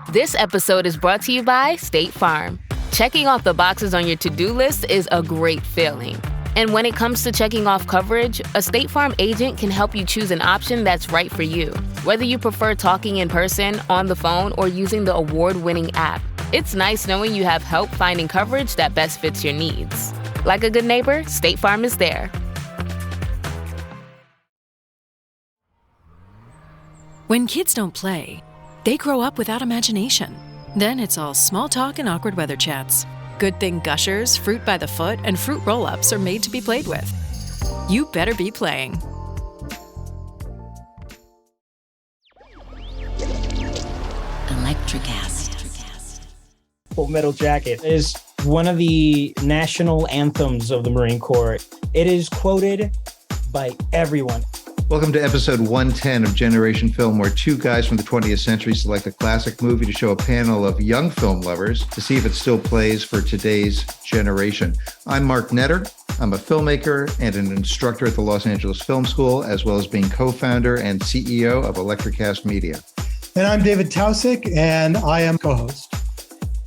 This episode is brought to you by State Farm. Checking off the boxes on your to-do list is a great feeling. And when it comes to checking off coverage, a State Farm agent can help you choose an option that's right for you. Whether you prefer talking in person, on the phone, or using the award-winning app, it's nice knowing you have help finding coverage that best fits your needs. Like a good neighbor, State Farm is there. When kids don't play, they grow up without imagination. Then it's all small talk and awkward weather chats. Good thing Gushers, Fruit by the Foot, and Fruit Roll-Ups are made to be played with. You better be playing. Electricast. Full Metal Jacket is one of the national anthems of the Marine Corps. It is quoted by everyone. Welcome to episode 110 of Generation Film, where two guys from the 20th century select a classic movie to show a panel of young film lovers to see if it still plays for today's generation. I'm Mark Netter. I'm a filmmaker and an instructor at the Los Angeles Film School, as well as being co-founder and CEO of Electricast Media. And I'm David Tausik, and I am co-host.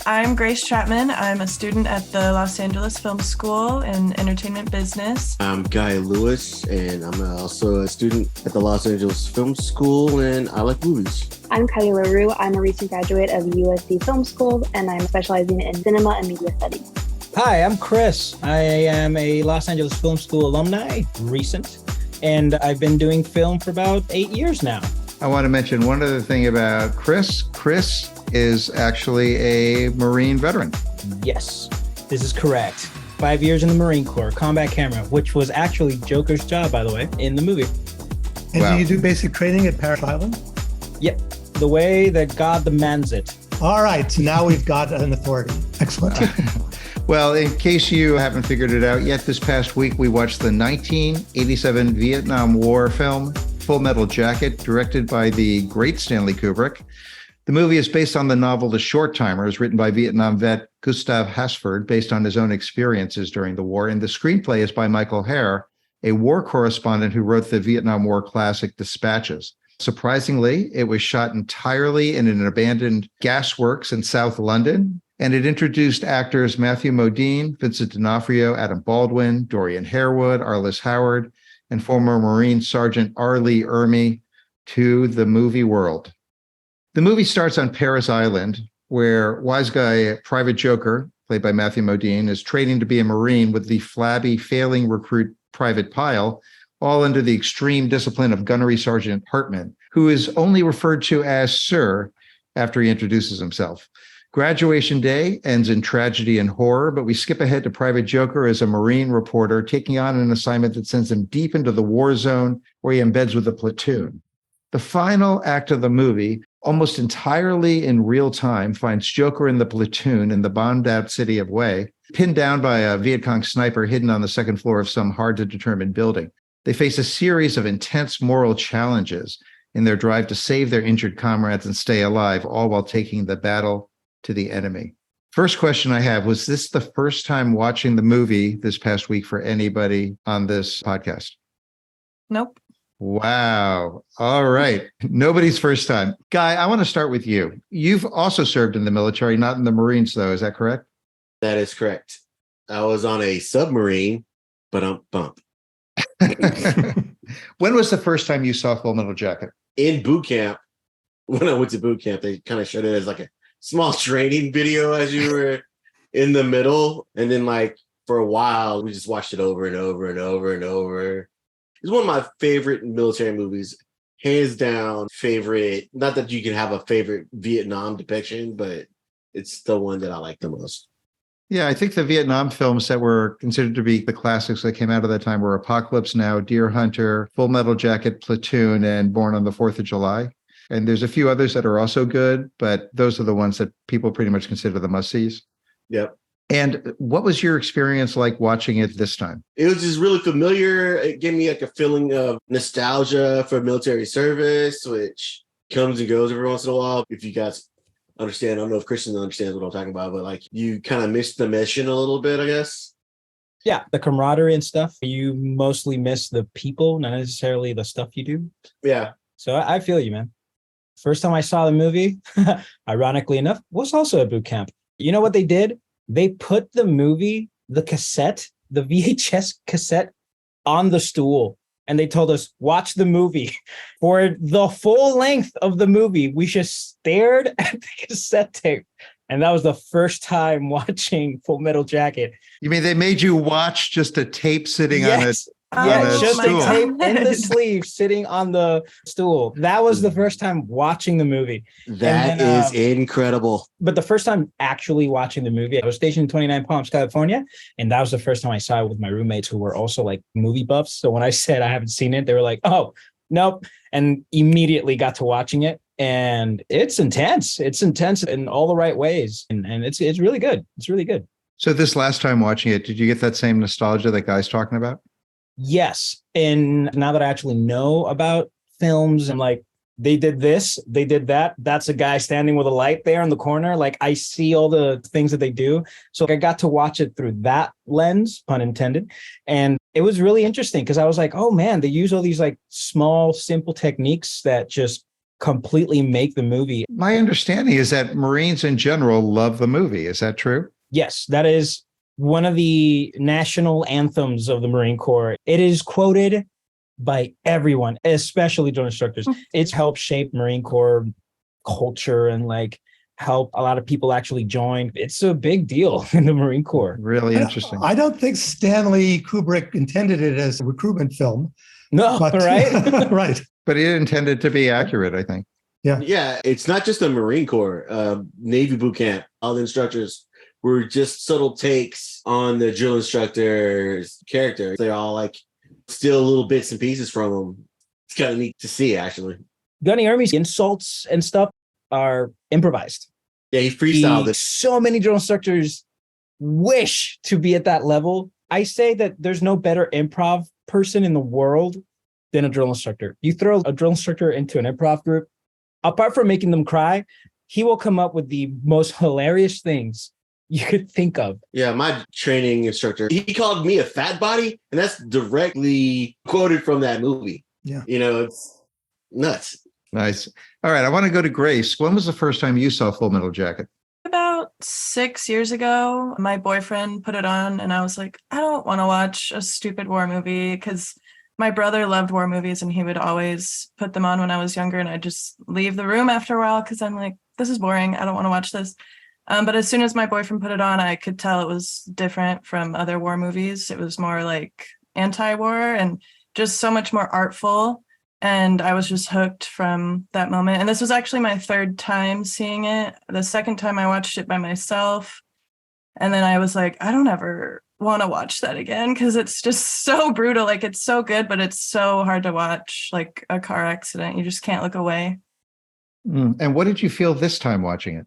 I'm Grace Chapman. I'm a student at the Los Angeles Film School in entertainment business. I'm Guy Lewis, and I'm also a student at the Los Angeles Film School, and I like movies. I'm Kylee LaRue. I'm a recent graduate of USC Film School, and I'm specializing in cinema and media studies. Hi, I'm Chris. I am a Los Angeles Film School alumni, recent, and I've been doing film for about 8 years now. I want to mention one other thing about Chris. Chris is actually a Marine veteran. Yes, this is correct. 5 years in the Marine Corps, combat camera, which was actually Joker's job, by the way, in the movie. And Wow. do you do basic training at Parris Island? Yep, the way that God demands it. All right, so now we've got an authority. Excellent. Well, in case you haven't figured it out yet, this past week we watched the 1987 Vietnam War film, Full Metal Jacket, directed by the great Stanley Kubrick. The movie is based on the novel The Short Timers, written by Vietnam vet Gustav Hasford, based on his own experiences during the war. And the screenplay is by Michael Hare, a war correspondent who wrote the Vietnam War classic Dispatches. Surprisingly, it was shot entirely in an abandoned gasworks in South London, and it introduced actors Matthew Modine, Vincent D'Onofrio, Adam Baldwin, Dorian Harewood, Arliss Howard, and former Marine Sergeant Arlie Ermey to the movie world. The movie starts on Parris Island, where wise guy Private Joker, played by Matthew Modine, is training to be a Marine with the flabby, failing recruit Private Pyle, all under the extreme discipline of Gunnery Sergeant Hartman, who is only referred to as Sir after he introduces himself. Graduation day ends in tragedy and horror, but we skip ahead to Private Joker as a Marine reporter taking on an assignment that sends him deep into the war zone, where he embeds with a platoon. The final act of the movie, almost entirely in real time, finds Joker in the platoon in the bombed-out city of Hue, pinned down by a Viet Cong sniper hidden on the second floor of some hard-to-determine building. They face a series of intense moral challenges in their drive to save their injured comrades and stay alive, all while taking the battle to the enemy. First question I have, was this the first time watching the movie this past week for anybody on this podcast? Nope. Wow. All right. Nobody's first time. Guy, I want to start with you. You've also served in the military, not in the Marines, though. Is that correct? That is correct. I was on a submarine, but I'm bump. When was the first time you saw Full Metal Jacket? In boot camp, when I went to boot camp, they kind of showed it as like a small training video as you were in the middle. And then like for a while, we just watched it over and over and over and over. It's one of my favorite military movies, hands down favorite. Not that you can have a favorite Vietnam depiction, but it's the one that I like the most. Yeah, I think the Vietnam films that were considered to be the classics that came out of that time were Apocalypse Now, Deer Hunter, Full Metal Jacket, Platoon, and Born on the 4th of July. And there's a few others that are also good, but those are the ones that people pretty much consider the must-sees. Yep. And what was your experience like watching it this time? It was just really familiar. It gave me like a feeling of nostalgia for military service, which comes and goes every once in a while. If you guys understand, I don't know if Christian understands what I'm talking about, but like you kind of miss the mission a little bit, I guess. Yeah, the camaraderie and stuff. You mostly miss the people, not necessarily the stuff you do. Yeah. So I feel you, man. First time I saw the movie, ironically enough, was also at boot camp. You know what they did? They put the movie, the cassette, the VHS cassette on the stool. And they told us, watch the movie. For the full length of the movie, we just stared at the cassette tape. And that was the first time watching Full Metal Jacket. You mean they made you watch just a tape sitting on a Yes, just a stool? tape in the sleeve sitting on the stool. That was the first time watching the movie. That is incredible. But the first time actually watching the movie, I was stationed in 29 Palms, California. And that was the first time I saw it with my roommates who were also like movie buffs. So when I said I haven't seen it, they were like, oh, nope. And immediately got to watching it. And it's intense. It's intense in all the right ways. And it's really good. It's really good. So this last time watching it, did you get that same nostalgia that Guy's talking about? Yes. And now that I actually know about films and like, they did this, they did that. That's a guy standing with a light there in the corner. Like I see all the things that they do. So I got to watch it through that lens, pun intended. And it was really interesting because I was like, oh man, they use all these like small, simple techniques that just completely make the movie. My understanding is that Marines in general love the movie. Is that true? Yes, that is one of the national anthems of the Marine Corps. It is quoted by everyone, especially drill instructors. It's helped shape Marine Corps culture and like help a lot of people actually join. It's a big deal in the Marine Corps. Really interesting. I don't think Stanley Kubrick intended it as a recruitment film. No, but, right? Right. But it intended to be accurate, I think. Yeah, it's not just the Marine Corps. Navy boot camp, all the instructors were just subtle takes on the drill instructor's character. They're all like steal little bits and pieces from him. It's kind of neat to see, actually. Gunny Ermey's insults and stuff are improvised. Yeah, he freestyled it. So many drill instructors wish to be at that level. I say that there's no better improv person in the world than a drill instructor. You throw a drill instructor into an improv group, apart from making them cry, he will come up with the most hilarious things you could think of. Yeah, my training instructor, he called me a fat body, and that's directly quoted from that movie. Yeah. You know, it's nuts. Nice. All right, I want to go to Grace. When was the first time you saw Full Metal Jacket? About 6 years ago, my boyfriend put it on and I was like, I don't want to watch a stupid war movie because my brother loved war movies and he would always put them on when I was younger and I'd just leave the room after a while because I'm like, this is boring. I don't want to watch this. But as soon as my boyfriend put it on, I could tell it was different from other war movies. It was more like anti-war and just so much more artful. And I was just hooked from that moment. And this was actually my third time seeing it. The second time I watched it by myself. And then I was like, I don't ever want to watch that again because it's just so brutal. Like it's so good, but it's so hard to watch, like a car accident. You just can't look away. And what did you feel this time watching it?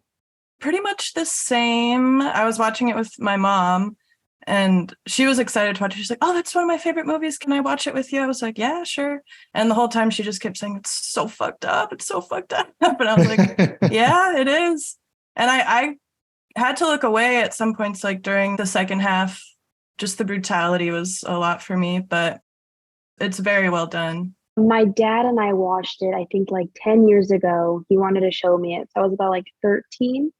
Pretty much the same. I was watching it with my mom. And she was excited to watch it. She's like, oh, that's one of my favorite movies. Can I watch it with you? I was like, yeah, sure. And the whole time she just kept saying, it's so fucked up. It's so fucked up. And I was like, yeah, it is. And I had to look away at some points, like during the second half. Just the brutality was a lot for me, but it's very well done. My dad and I watched it, I think like 10 years ago. He wanted to show me it. So I was about like 13.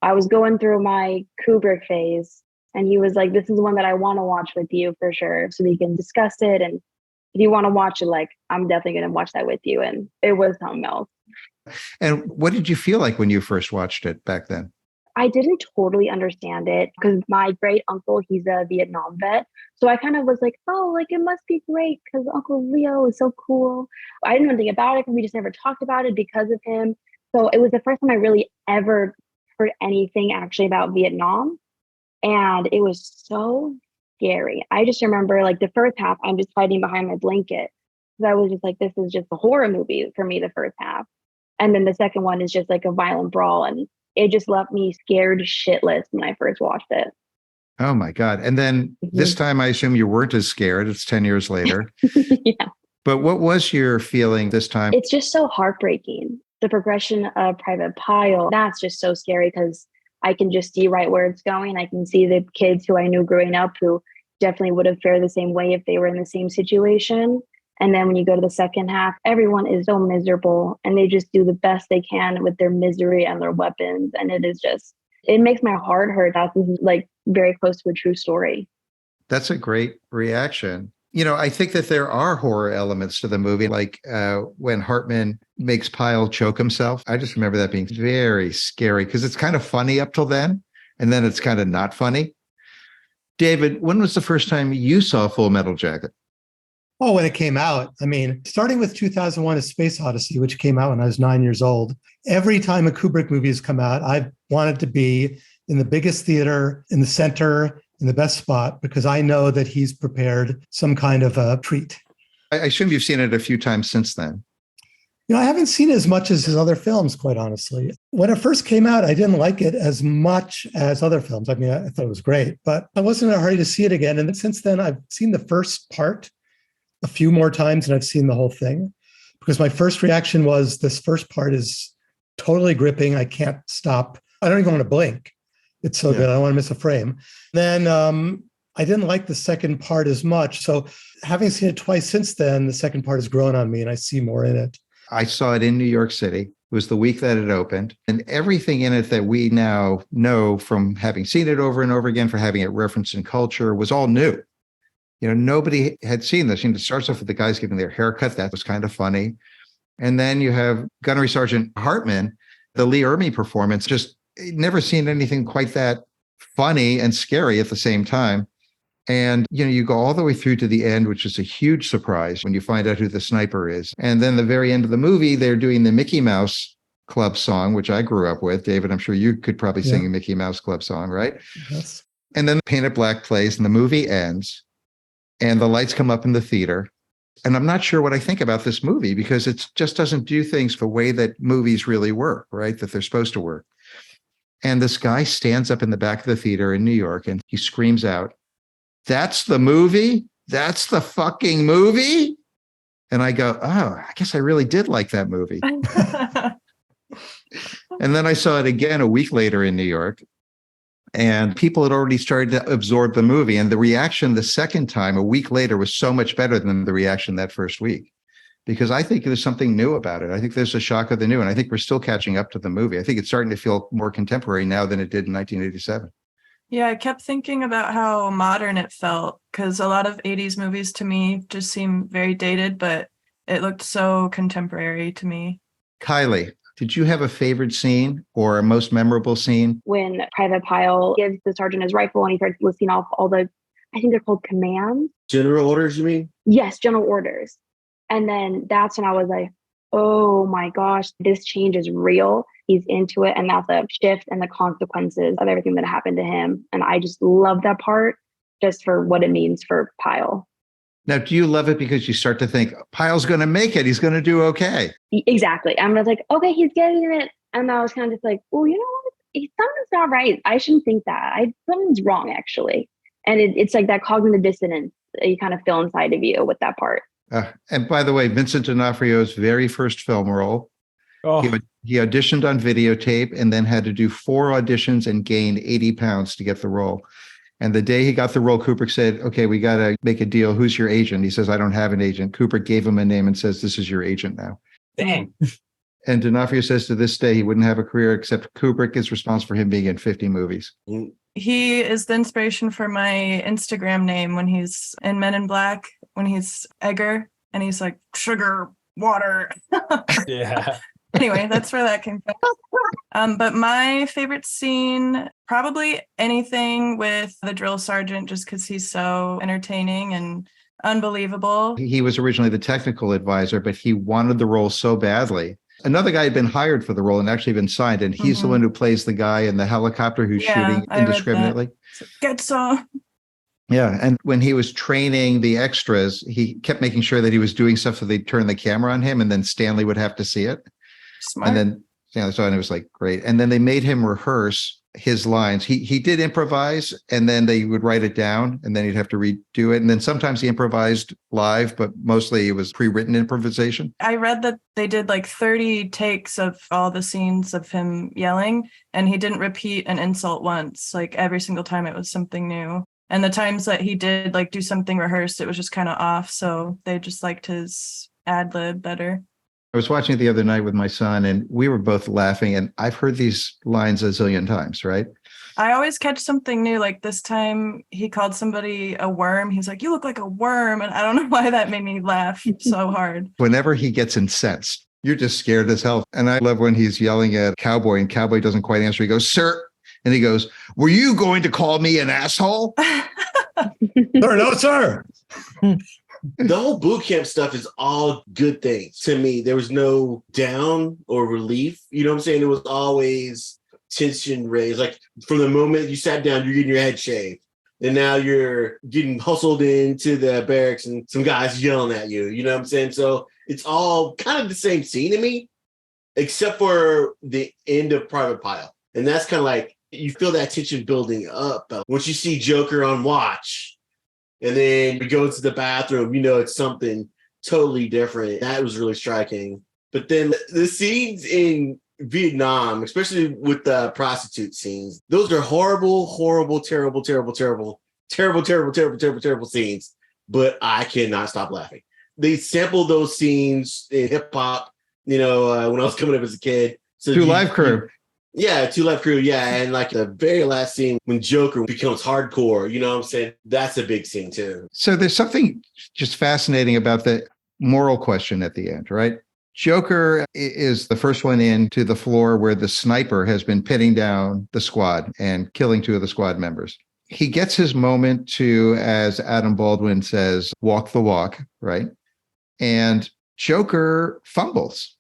I was going through my Kubrick phase. And he was like, this is one that I want to watch with you for sure. So we can discuss it. And if you want to watch it, like, I'm definitely going to watch that with you. And it was something else. And what did you feel like when you first watched it back then? I didn't totally understand it because my great uncle, he's a Vietnam vet. So I kind of was like, oh, like, it must be great because Uncle Leo is so cool. I didn't know anything about it because we just never talked about it because of him. So it was the first time I really ever heard anything actually about Vietnam. And it was so scary. I just remember like the first half, I'm just hiding behind my blanket. Because I was just like, this is just a horror movie for me, the first half. And then the second one is just like a violent brawl. And it just left me scared shitless when I first watched it. Oh my God. And then this time, I assume you weren't as scared. It's 10 years later. Yeah. But what was your feeling this time? It's just so heartbreaking. The progression of Private Pyle, that's just so scary because I can just see right where it's going. I can see the kids who I knew growing up who definitely would have fared the same way if they were in the same situation. And then when you go to the second half, everyone is so miserable and they just do the best they can with their misery and their weapons. And it makes my heart hurt that this is like very close to a true story. That's a great reaction. I think that there are horror elements to the movie, like when Hartman makes Pyle choke himself. I just remember that being very scary because it's kind of funny up till then, and then it's kind of not funny. David, when was the first time you saw Full Metal Jacket? Oh, when it came out. I mean, starting with 2001: A Space Odyssey, which came out when I was 9 years old. Every time a Kubrick movie has come out, I've wanted to be in the biggest theater, in the center, in the best spot, because I know that he's prepared some kind of a treat. I assume you've seen it a few times since then. I haven't seen it as much as his other films, quite honestly. When it first came out, I didn't like it as much as other films. I mean, I thought it was great, but I wasn't in a hurry to see it again. And since then, I've seen the first part a few more times than I've seen the whole thing, because my first reaction was this first part is totally gripping. I can't stop. I don't even want to blink. It's so good. I don't want to miss a frame. Then I didn't like the second part as much. So having seen it twice since then, the second part has grown on me and I see more in it. I saw it in New York City. It was the week that it opened. And everything in it that we now know from having seen it over and over again, for having it referenced in culture, was all new. Nobody had seen this. It starts off with the guys giving their haircut. That was kind of funny. And then you have Gunnery Sergeant Hartman, the Lee Ermey performance, just never seen anything quite that funny and scary at the same time. And, you go all the way through to the end, which is a huge surprise when you find out who the sniper is. And then the very end of the movie, they're doing the Mickey Mouse Club song, which I grew up with. David, I'm sure you could probably sing a Mickey Mouse Club song, right? Yes. And then Paint It Black plays and the movie ends and the lights come up in the theater. And I'm not sure what I think about this movie because it just doesn't do things the way that movies really work, right? That they're supposed to work. And this guy stands up in the back of the theater in New York and he screams out, "That's the movie? That's the fucking movie?" And I go, oh, I guess I really did like that movie. And then I saw it again a week later in New York. And people had already started to absorb the movie. And the reaction the second time, a week later, was so much better than the reaction that first week. Because I think there's something new about it. I think there's a shock of the new. And I think we're still catching up to the movie. I think it's starting to feel more contemporary now than it did in 1987. Yeah, I kept thinking about how modern it felt, because a lot of 80s movies to me just seem very dated, but it looked so contemporary to me. Kylee, did you have a favorite scene or a most memorable scene? When Private Pyle gives the sergeant his rifle and he starts listing off all the, I think they're called commands. General orders, you mean? Yes, general orders. And then that's when I was like, oh my gosh, this change is real. He's into it. And that's a shift and the consequences of everything that happened to him. And I just love that part just for what it means for Pyle. Now, do you love it because you start to think, Pyle's going to make it. He's going to do okay. Exactly. I'm like, okay, he's getting it. And I was kind of just like, oh, you know what? Something's not right. I shouldn't think that. Something's wrong, actually. And it's like that cognitive dissonance that you kind of feel inside of you with that part. And by the way, Vincent D'Onofrio's very first film role, he auditioned on videotape and then had to do 4 auditions and gained 80 pounds to get the role. And the day he got the role, Kubrick said, okay, we got to make a deal. Who's your agent? He says, I don't have an agent. Kubrick gave him a name and says, this is your agent now. Dang. And D'Onofrio says to this day, he wouldn't have a career except Kubrick is responsible for him being in 50 movies. He is the inspiration for my Instagram name when he's in Men in Black, when he's Edgar and he's like, sugar, water. Yeah. Anyway, that's where that came from. But my favorite scene, probably anything with the drill sergeant, just because he's so entertaining and unbelievable. He was originally the technical advisor, but he wanted the role so badly. Another guy had been hired for the role and actually been signed, and he's the one who plays the guy in the helicopter who's shooting indiscriminately. Get some. Yeah, and when he was training the extras, he kept making sure that he was doing stuff so they'd turn the camera on him, and then Stanley would have to see it. Smart. And then Stanley saw it, and it was like, great. And then they made him rehearse his lines. He did improvise, and then they would write it down, and then he'd have to redo it. And then sometimes he improvised live, but mostly it was pre-written improvisation. I read that they did like 30 takes of all the scenes of him yelling, and he didn't repeat an insult once. Like every single time it was something new. And the times that he did like do something rehearsed, it was just kind of off. So they just liked his ad lib better. I was watching it the other night with my son, and we were both laughing. And I've heard these lines a zillion times, right? I always catch something new. Like this time he called somebody a worm. He's like, you look like a worm. And I don't know why that made me laugh so hard. Whenever he gets incensed, you're just scared as hell. And I love when he's yelling at Cowboy and Cowboy doesn't quite answer. He goes, sir. And he goes, were you going to call me an asshole? Sir, no, sir. The whole boot camp stuff is all good things to me. There was no down or relief. You know what I'm saying? It was always tension raised. Like from the moment you sat down, you're getting your head shaved. And now you're getting hustled into the barracks and some guys yelling at you. You know what I'm saying? So it's all kind of the same scene to me, except for the end of Private Pile. And that's kind of like, you feel that tension building up. Once you see Joker on watch, and then you go to the bathroom, you know it's something totally different. That was really striking. But then the scenes in Vietnam, especially with the prostitute scenes, those are horrible, horrible, terrible, terrible, terrible, terrible, terrible, terrible, terrible, terrible scenes. But I cannot stop laughing. They sampled those scenes in hip hop, when I was coming up as a kid. So Two Live Crew. Yeah, Two Live Crew, yeah. And like the very last scene when Joker becomes hardcore, you know what I'm saying? That's a big scene too. So there's something just fascinating about the moral question at the end, right? Joker is the first one into the floor where the sniper has been pinning down the squad and killing two of the squad members. He gets his moment to, as Adam Baldwin says, walk the walk, right? And Joker fumbles.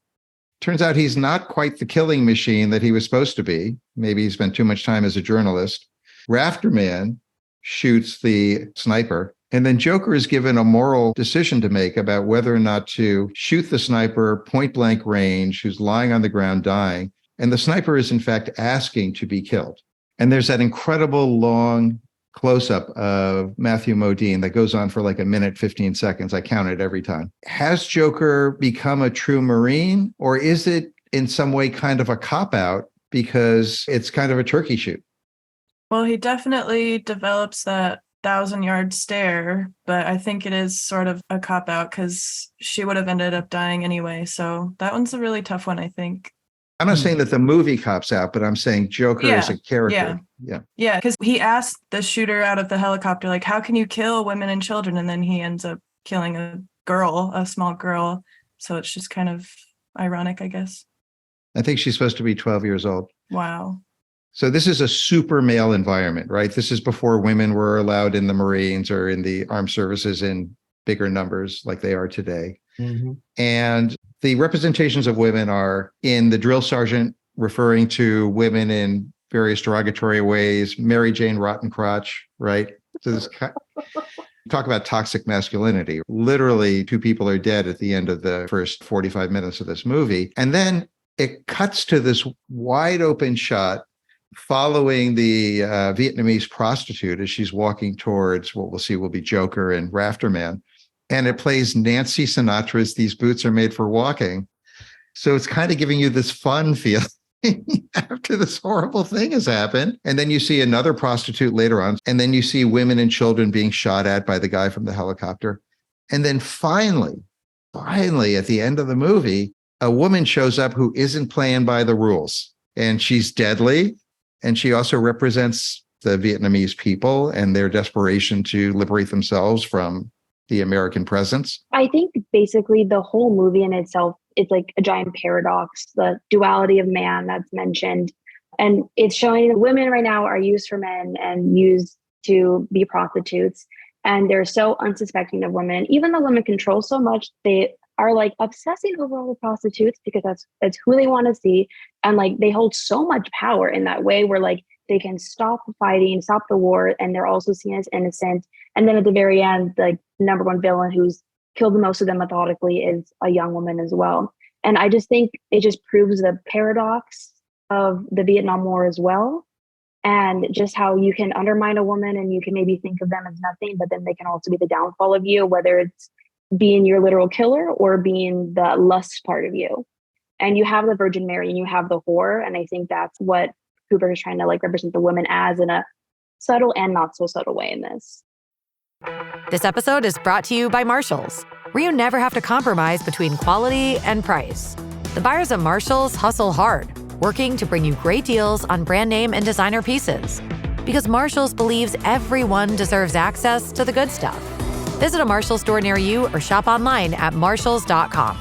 Turns out he's not quite the killing machine that he was supposed to be. Maybe he spent too much time as a journalist. Rafterman shoots the sniper. And then Joker is given a moral decision to make about whether or not to shoot the sniper point blank range who's lying on the ground dying. And the sniper is, in fact, asking to be killed. And there's that incredible long close-up of Matthew Modine that goes on for like a minute, 15 seconds. I count it every time. Has Joker become a true Marine, or is it in some way kind of a cop-out because it's kind of a turkey shoot? Well, he definitely develops that 1,000-yard stare, but I think it is sort of a cop-out because she would have ended up dying anyway. So that one's a really tough one, I think. I'm not saying that the movie cops out, but I'm saying Joker is a character. Yeah, because he asked the shooter out of the helicopter, like, how can you kill women and children? And then he ends up killing a small girl. So it's just kind of ironic, I guess. I think she's supposed to be 12 years old. Wow. So this is a super male environment, right? This is before women were allowed in the Marines or in the armed services in bigger numbers like they are today. Mm-hmm. And the representations of women are in the drill sergeant referring to women in various derogatory ways, Mary Jane Rottencrotch, right? So this talk about toxic masculinity. Literally, two people are dead at the end of the first 45 minutes of this movie. And then it cuts to this wide open shot following the Vietnamese prostitute as she's walking towards what we'll see will be Joker and Rafterman. And it plays Nancy Sinatra's These Boots Are Made for Walking. So it's kind of giving you this fun feeling after this horrible thing has happened. And then you see another prostitute later on. And then you see women and children being shot at by the guy from the helicopter. And then finally, at the end of the movie, a woman shows up who isn't playing by the rules. And she's deadly. And she also represents the Vietnamese people and their desperation to liberate themselves from the American presence. I think basically the whole movie in itself is like a giant paradox, the duality of man that's mentioned. And it's showing that women right now are used for men and used to be prostitutes. And they're so unsuspecting of women. Even though women control so much, they are like obsessing over all the prostitutes because that's who they want to see. And like they hold so much power in that way where like they can stop the fighting, stop the war, and they're also seen as innocent. And then at the very end, the number one villain who's killed the most of them methodically is a young woman as well. And I just think it just proves the paradox of the Vietnam War as well. And just how you can undermine a woman and you can maybe think of them as nothing, but then they can also be the downfall of you, whether it's being your literal killer or being the lust part of you. And you have the Virgin Mary and you have the whore. And I think that's what Kubrick is trying to like represent the women as in a subtle and not so subtle way in this. This episode is brought to you by Marshalls, where you never have to compromise between quality and price. The buyers at Marshalls hustle hard, working to bring you great deals on brand name and designer pieces. Because Marshalls believes everyone deserves access to the good stuff. Visit a Marshalls store near you or shop online at marshalls.com.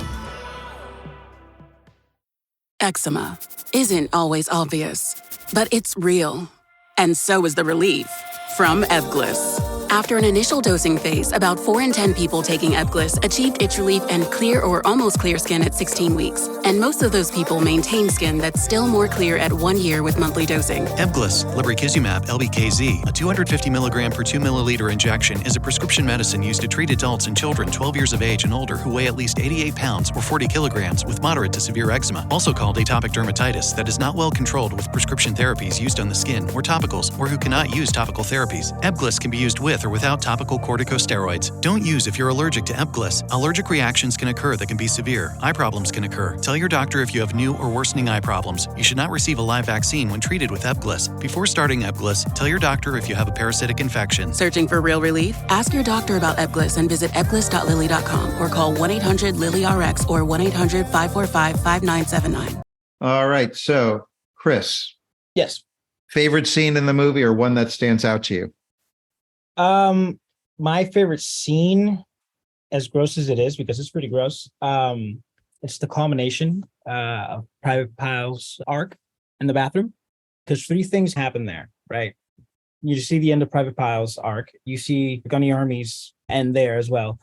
Eczema isn't always obvious, but it's real. And so is the relief from Ebglyss. After an initial dosing phase, about 4 in 10 people taking Ebglyss achieved itch relief and clear or almost clear skin at 16 weeks. And most of those people maintain skin that's still more clear at 1 year with monthly dosing. Ebglyss, lebrikizumab LBKZ, a 250 milligram per 2 milliliter injection, is a prescription medicine used to treat adults and children 12 years of age and older who weigh at least 88 pounds or 40 kilograms with moderate to severe eczema, also called atopic dermatitis, that is not well controlled with prescription therapies used on the skin or topicals, or who cannot use topical therapies. Ebglyss can be used with or without topical corticosteroids. Don't use if you're allergic to Ebglyss. Allergic reactions can occur that can be severe. Eye problems can occur. Tell your doctor if you have new or worsening eye problems. You should not receive a live vaccine when treated with Ebglyss. Before starting Ebglyss, tell your doctor if you have a parasitic infection. Searching for real relief? Ask your doctor about Ebglyss and visit ebglyss.lilly.com or call 1-800-LILY-RX or 1-800-545-5979. All right. So, Chris. Yes. Favorite scene in the movie or one that stands out to you? My favorite scene, as gross as it is, because it's pretty gross, it's the culmination of Private Pyle's arc in the bathroom. Because 3 things happen there, right? You see the end of Private Pyle's arc. You see Gunny Ermey's end there as well.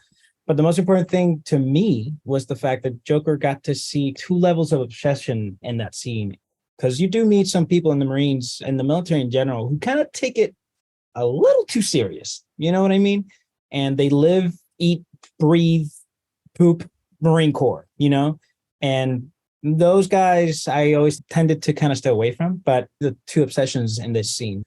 But the most important thing to me was the fact that Joker got to see 2 levels of obsession in that scene. Because you do meet some people in the Marines and the military in general who kind of take it a little too serious. You know what I mean? And they live, eat, breathe, poop Marine Corps, you know? And those guys I always tended to kind of stay away from. But the 2 obsessions in this scene,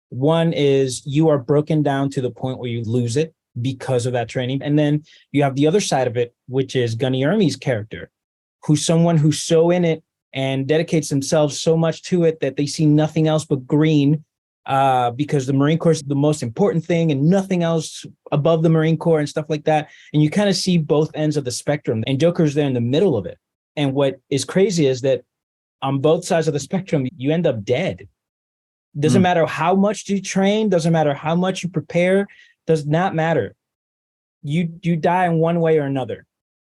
one is you are broken down to the point where you lose it because of that training. And then you have the other side of it, which is Gunny Ermey's character, who's someone who's so in it and dedicates themselves so much to it that they see nothing else but green, because the Marine Corps is the most important thing and nothing else above the Marine Corps and stuff like that. And you kind of see both ends of the spectrum, and Joker's there in the middle of it. And what is crazy is that on both sides of the spectrum, you end up dead. Doesn't matter how much you train, doesn't matter how much you prepare, does not matter. You die in one way or another.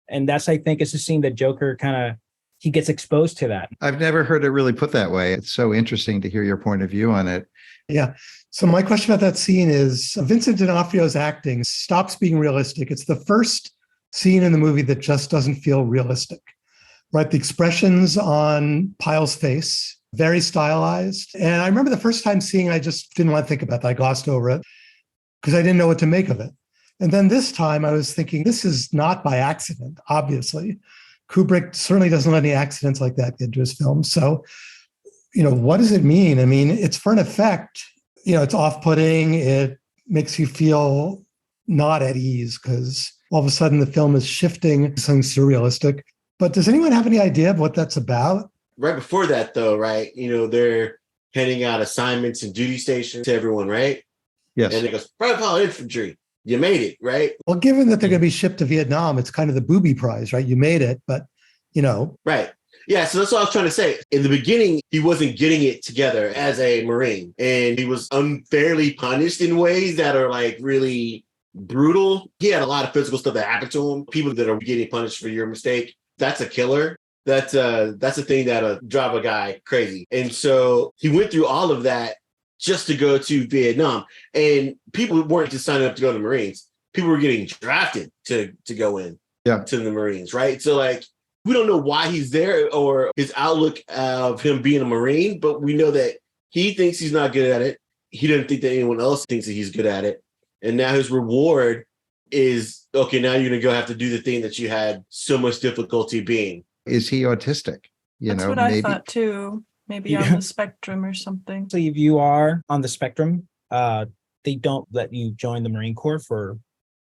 And that's, I think, it's a scene that Joker he gets exposed to that. I've never heard it really put that way. It's so interesting to hear your point of view on it. Yeah. So my question about that scene is Vincent D'Onofrio's acting stops being realistic. It's the first scene in the movie that just doesn't feel realistic, right? The expressions on Pyle's face, very stylized. And I remember the first time seeing it, I just didn't want to think about that. I glossed over it because I didn't know what to make of it. And then this time I was thinking, this is not by accident, obviously. Kubrick certainly doesn't let any accidents like that get into his films. So, what does it mean? I mean, it's for an effect. It's off-putting. It makes you feel not at ease because all of a sudden the film is shifting to something surrealistic. But does anyone have any idea of what that's about? Right before that, though, right? They're handing out assignments and duty stations to everyone, right? Yes. And it goes, Private Pyle Infantry. You made it, right? Well, given that they're going to be shipped to Vietnam, it's kind of the booby prize, right? You made it, but, Right. Yeah, so that's what I was trying to say. In the beginning, he wasn't getting it together as a Marine, and he was unfairly punished in ways that are like really brutal. He had a lot of physical stuff that happened to him. People that are getting punished for your mistake, that's a killer. That's a thing that'll drive a guy crazy. And so he went through all of that just to go to Vietnam. And people weren't just signing up to go to the Marines. People were getting drafted to go in to the Marines, right? So we don't know why he's there or his outlook of him being a Marine, but we know that he thinks he's not good at it. He doesn't think that anyone else thinks that he's good at it. And now his reward is, okay, now you're going to go have to do the thing that you had so much difficulty being. Is he autistic? That's what I thought too. Maybe on the spectrum or something. So if you are on the spectrum, they don't let you join the Marine Corps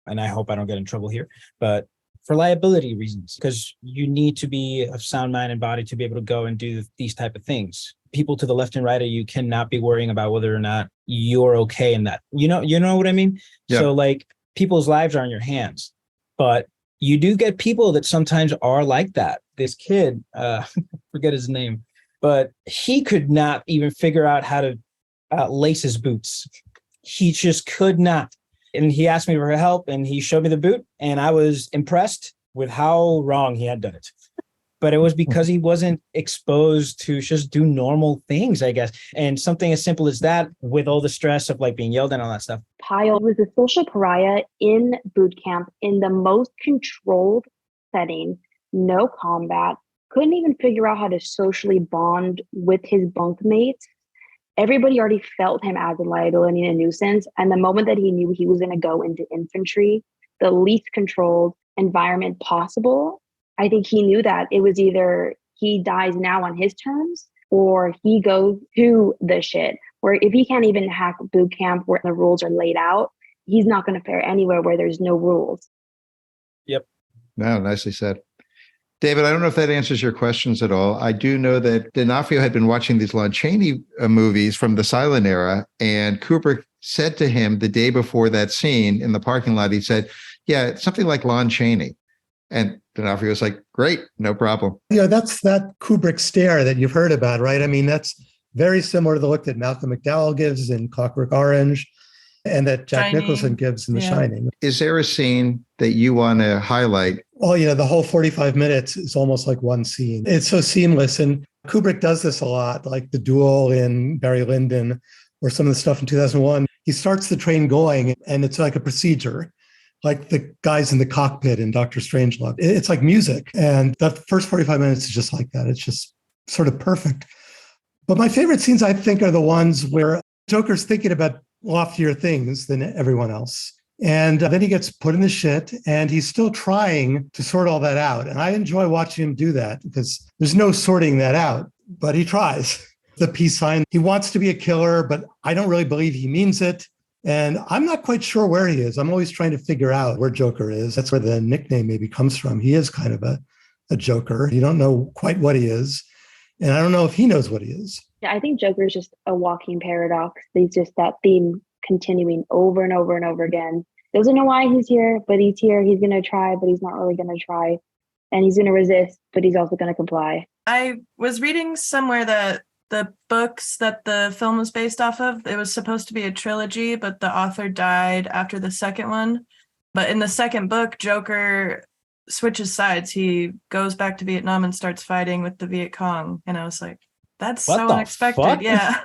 and I hope I don't get in trouble here, but for liability reasons, because you need to be of sound mind and body to be able to go and do these type of things. people to the left and right of you cannot be worrying about whether or not you're okay in that. You know what I mean? Yeah. So like people's lives are in your hands, but you do get people that sometimes are like that. This kid, forget his name, but he could not even figure out how to lace his boots. He just could not. And he asked me for help and he showed me the boot and I was impressed with how wrong he had done it. But it was because he wasn't exposed to just do normal things, I guess. And something as simple as that with all the stress of like being yelled at and all that stuff. Pyle was a social pariah in boot camp in the most controlled setting, no combat, couldn't even figure out how to socially bond with his bunkmates. Everybody already felt him as a liability and a nuisance. And the moment that he knew he was going to go into infantry, the least controlled environment possible, I think he knew that it was either he dies now on his terms or he goes to the shit. Where if he can't even hack boot camp where the rules are laid out, he's not going to fare anywhere where there's no rules. Yep. No, nicely said. David, I don't know if that answers your questions at all. I do know that D'Onofrio had been watching these Lon Chaney movies from the silent era, and Kubrick said to him the day before that scene in the parking lot, he said, yeah, it's something like Lon Chaney. And D'Onofrio was like, great, no problem. Yeah, that's that Kubrick stare that you've heard about, right? I mean, that's very similar to the look that Malcolm McDowell gives in Clockwork Orange and that Jack Nicholson gives in The Shining. Is there a scene that you want to highlight? Well, the whole 45 minutes is almost like one scene. It's so seamless. And Kubrick does this a lot, like the duel in Barry Lyndon or some of the stuff in 2001. He starts the train going and it's like a procedure, like the guys in the cockpit in Dr. Strangelove. It's like music. And that first 45 minutes is just like that. It's just sort of perfect. But my favorite scenes, I think, are the ones where Joker's thinking about loftier things than everyone else. And then he gets put in the shit and he's still trying to sort all that out. And I enjoy watching him do that because there's no sorting that out, but he tries. The peace sign, he wants to be a killer, but I don't really believe he means it. And I'm not quite sure where he is. I'm always trying to figure out where Joker is. That's where the nickname maybe comes from. He is kind of a Joker. You don't know quite what he is. And I don't know if he knows what he is. Yeah, I think Joker is just a walking paradox. He's just that theme continuing over and over and over again. Doesn't know why he's here, but he's here. He's going to try, but he's not really going to try. And he's going to resist, but he's also going to comply. I was reading somewhere that the books that the film was based off of, it was supposed to be a trilogy, but the author died after the second one. But in the second book, Joker switches sides. He goes back to Vietnam and starts fighting with the Viet Cong. And I was like, that's What so the unexpected. fuck? Yeah.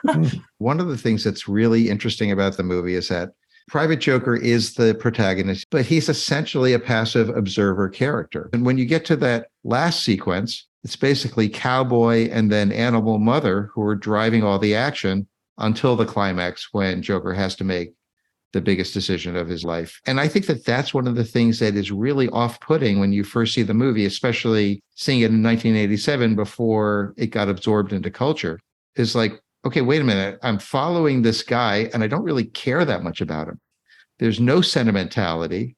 One of the things that's really interesting about the movie is that Private Joker is the protagonist, but he's essentially a passive observer character. And when you get to that last sequence, it's basically Cowboy and then Animal Mother who are driving all the action until the climax when Joker has to make the biggest decision of his life. And I think that that's one of the things that is really off-putting when you first see the movie, especially seeing it in 1987 before it got absorbed into culture, is like, okay, wait a minute, I'm following this guy and I don't really care that much about him. There's no sentimentality.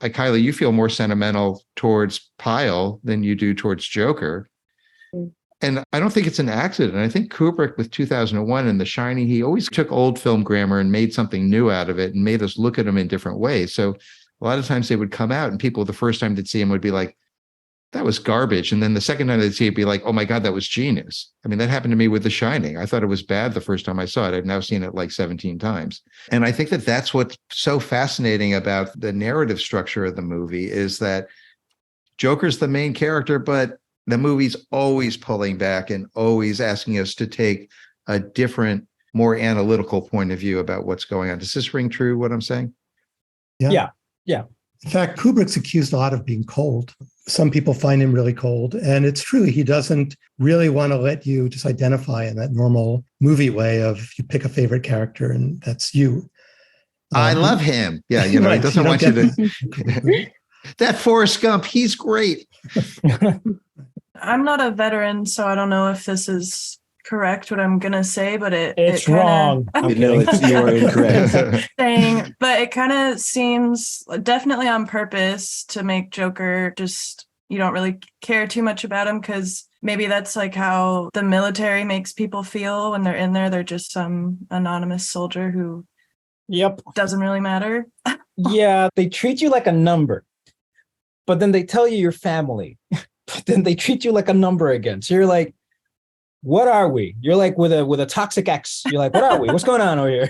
Like, Kylee, you feel more sentimental towards Pyle than you do towards Joker. And I don't think it's an accident. I think Kubrick with 2001 and The Shining, he always took old film grammar and made something new out of it and made us look at them in different ways. So a lot of times they would come out and people the first time they'd see him would be like, that was garbage. And then the second time they'd see it be like, oh my God, that was genius. I mean, that happened to me with The Shining. I thought it was bad the first time I saw it. I've now seen it like 17 times. And I think that that's what's so fascinating about the narrative structure of the movie is that Joker's the main character, but the movie's always pulling back and always asking us to take a different, more analytical point of view about what's going on. Does this ring true, what I'm saying? Yeah. In fact, Kubrick's accused a lot of being cold. Some people find him really cold. And it's true, he doesn't really want to let you just identify in that normal movie way of you pick a favorite character and that's you. I love him. Yeah, he doesn't want you to... That Forrest Gump, he's great. I'm not a veteran, so I don't know if this is correct what I'm gonna say, but it's wrong. You are incorrect. But it kind of seems definitely on purpose to make Joker just, you don't really care too much about him, because maybe that's like how the military makes people feel when they're in there. They're just some anonymous soldier who doesn't really matter. Yeah, they treat you like a number, but then they tell you your family, but then they treat you like a number again. So you're like, what are we? You're like with a toxic ex. You're like, what are we? What's going on over here?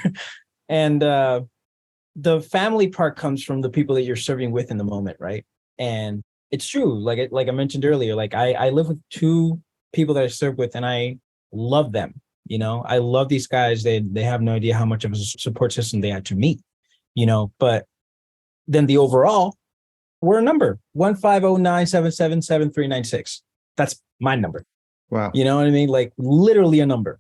And the family part comes from the people that you're serving with in the moment, right? And it's true. Like I mentioned earlier, like I live with two people that I serve with, and I love them. You know, I love these guys. They have no idea how much of a support system they had to me. You know, but then the overall, we're a number 15097777396. That's my number. Wow. You know what I mean? Like literally a number.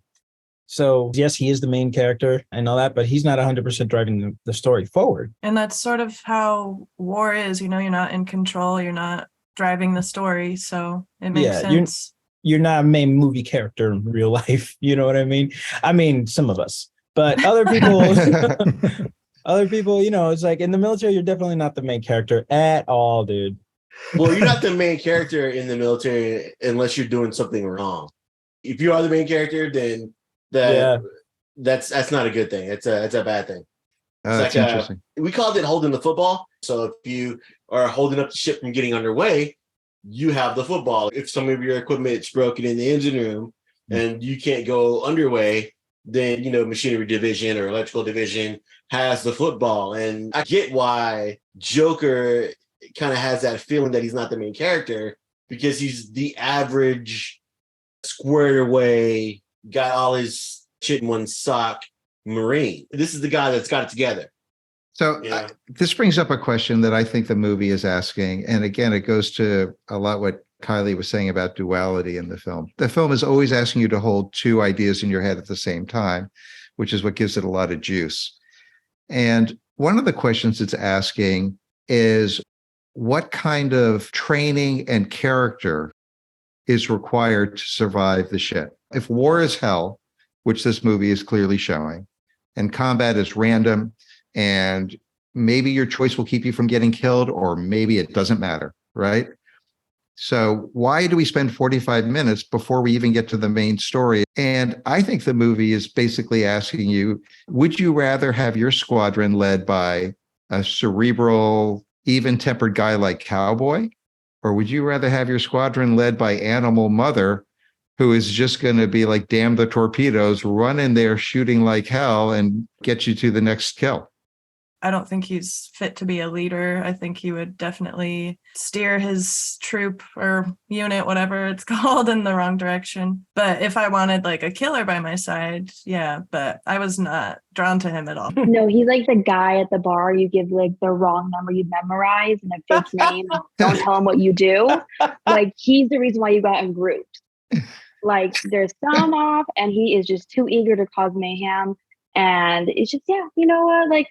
So yes, he is the main character and all that, but he's not 100% driving the story forward. And that's sort of how war is. You know, you're not in control. You're not driving the story. So it makes sense. You're not a main movie character in real life. You know what I mean? I mean, some of us, but other people, other people, you know, it's like in the military, you're definitely not the main character at all, dude. Well, you're not the main character in the military unless you're doing something wrong. If you are the main character, then that's not a good thing. It's a bad thing. Oh, that's like interesting. We called it holding the football. So if you are holding up the ship from getting underway, you have the football. If some of your equipment is broken in the engine room and you can't go underway, then, you know, machinery division or electrical division has the football. And I get why Joker kind of has that feeling that he's not the main character, because he's the average squared away, got all his shit in one sock Marine. This is the guy that's got it together. So this brings up a question that I think the movie is asking. And again, it goes to a lot what Kylee was saying about duality in the film. The film is always asking you to hold two ideas in your head at the same time, which is what gives it a lot of juice. And one of the questions it's asking is, what kind of training and character is required to survive the shit? If war is hell, which this movie is clearly showing, and combat is random, and maybe your choice will keep you from getting killed, or maybe it doesn't matter, right? So why do we spend 45 minutes before we even get to the main story? And I think the movie is basically asking you, would you rather have your squadron led by a cerebral, even-tempered guy like Cowboy? Or would you rather have your squadron led by Animal Mother, who is just going to be like, damn the torpedoes, run in there shooting like hell and get you to the next kill? I don't think he's fit to be a leader. I think he would definitely steer his troop or unit, whatever it's called, in the wrong direction. But if I wanted like a killer by my side, yeah, but I was not drawn to him at all. No, he's like the guy at the bar you give like the wrong number you memorize and a fake name. Don't tell him what you do. Like, he's the reason why you got in groups. Like, there's some off and he is just too eager to cause mayhem. And it's just, yeah, you know what? Like,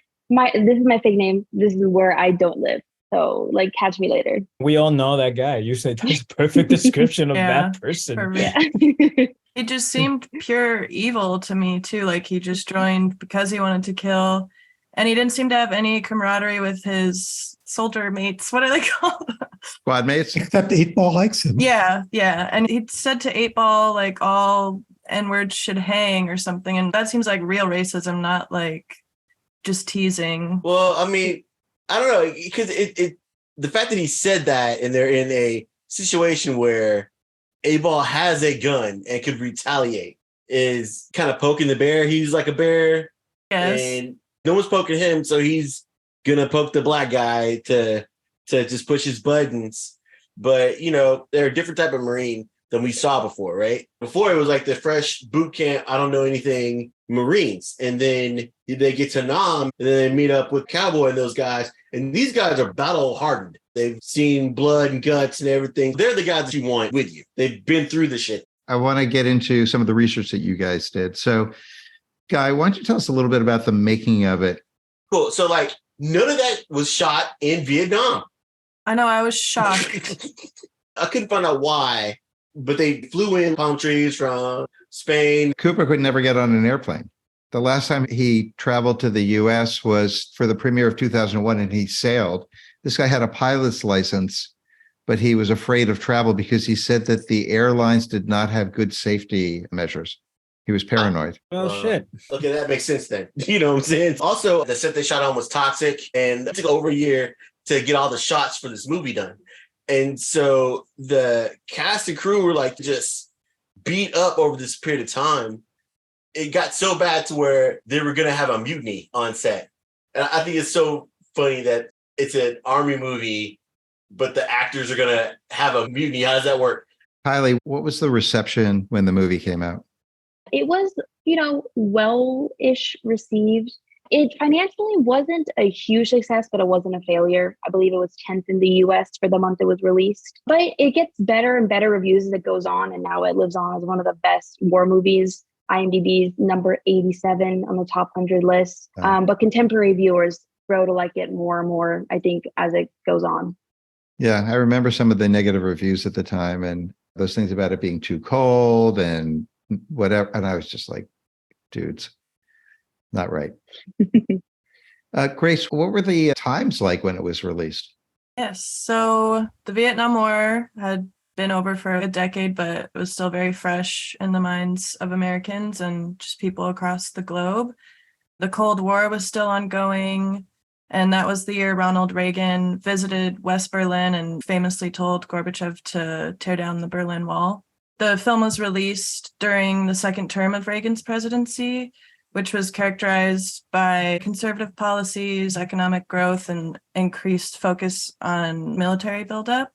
this is my fake name. This is where I don't live. So, like, catch me later. We all know that guy. You said that's a perfect description of that person. Yeah. It just seemed pure evil to me too. Like, he just joined because he wanted to kill, and he didn't seem to have any camaraderie with his soldier mates. What are they called? Squad mates. Except 8-Ball likes him. Yeah. And he said to 8-Ball, like, all N-words should hang or something. And that seems like real racism, not like just teasing. Well, I mean, I don't know, because the fact that he said that and they're in a situation where A-Ball has a gun and could retaliate is kind of poking the bear. He's like a bear, yes, and no one's poking him, so he's gonna poke the black guy to just push his buttons. But you know, they're a different type of Marine than we saw before, right? Before it was like the fresh boot camp, I don't know anything Marines, and then they get to Nam, and then they meet up with Cowboy and those guys, and these guys are battle hardened. They've seen blood and guts and everything. They're the guys that you want with you. They've been through the shit. I want to get into some of the research that you guys did. So, Guy, why don't you tell us a little bit about the making of it? Cool. So, like, none of that was shot in Vietnam. I know, I was shocked. I couldn't find out why, but they flew in palm trees from Spain. Kubrick would never get on an airplane. The last time he traveled to the U.S. was for the premiere of 2001, and he sailed. This guy had a pilot's license, but he was afraid of travel because he said that the airlines did not have good safety measures. He was paranoid. Oh, shit. Okay, that makes sense then. You know what I'm saying? Also, the set they shot on was Tausik, and it took over a year to get all the shots for this movie done. And so the cast and crew were like just beat up over this period of time. It got so bad to where they were going to have a mutiny on set. And I think it's so funny that it's an army movie, but the actors are going to have a mutiny. How does that work? Kylee, what was the reception when the movie came out? It was, well-ish received. It financially wasn't a huge success, but it wasn't a failure. I believe it was 10th in the US for the month it was released. But it gets better and better reviews as it goes on, and now it lives on as one of the best war movies. IMDb's number 87 on the top 100 list. But contemporary viewers grow to like it more and more, I think, as it goes on. Yeah, I remember some of the negative reviews at the time and those things about it being too cold and whatever. And I was just like, dudes, not right. Grace, what were the times like when it was released? Yes. So the Vietnam War had been over for a decade, but it was still very fresh in the minds of Americans and just people across the globe. The Cold War was still ongoing. And that was the year Ronald Reagan visited West Berlin and famously told Gorbachev to tear down the Berlin Wall. The film was released during the second term of Reagan's presidency, which was characterized by conservative policies, economic growth, and increased focus on military buildup.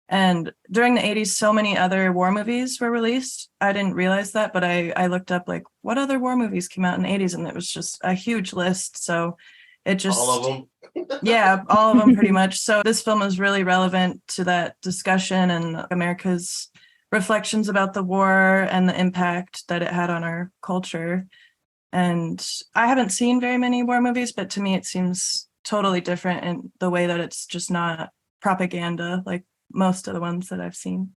And during the 80s, so many other war movies were released. I didn't realize that, but I looked up like what other war movies came out in the 80s, and it was just a huge list. So it just all of them. Yeah, all of them pretty much. So this film is really relevant to that discussion and America's reflections about the war and the impact that it had on our culture. And I haven't seen very many war movies, but to me it seems totally different in the way that it's just not propaganda like most of the ones that I've seen.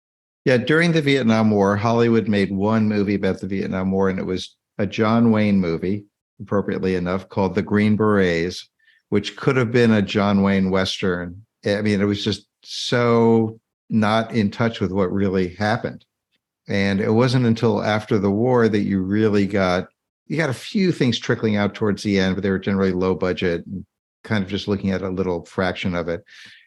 Yeah, during the Vietnam War, Hollywood made one movie about the Vietnam War, and it was a John Wayne movie, appropriately enough, called The Green Berets, which could have been a John Wayne Western. I mean, it was just so not in touch with what really happened. And it wasn't until after the war that you really got a few things trickling out towards the end, but they were generally low budget and kind of just looking at a little fraction of it.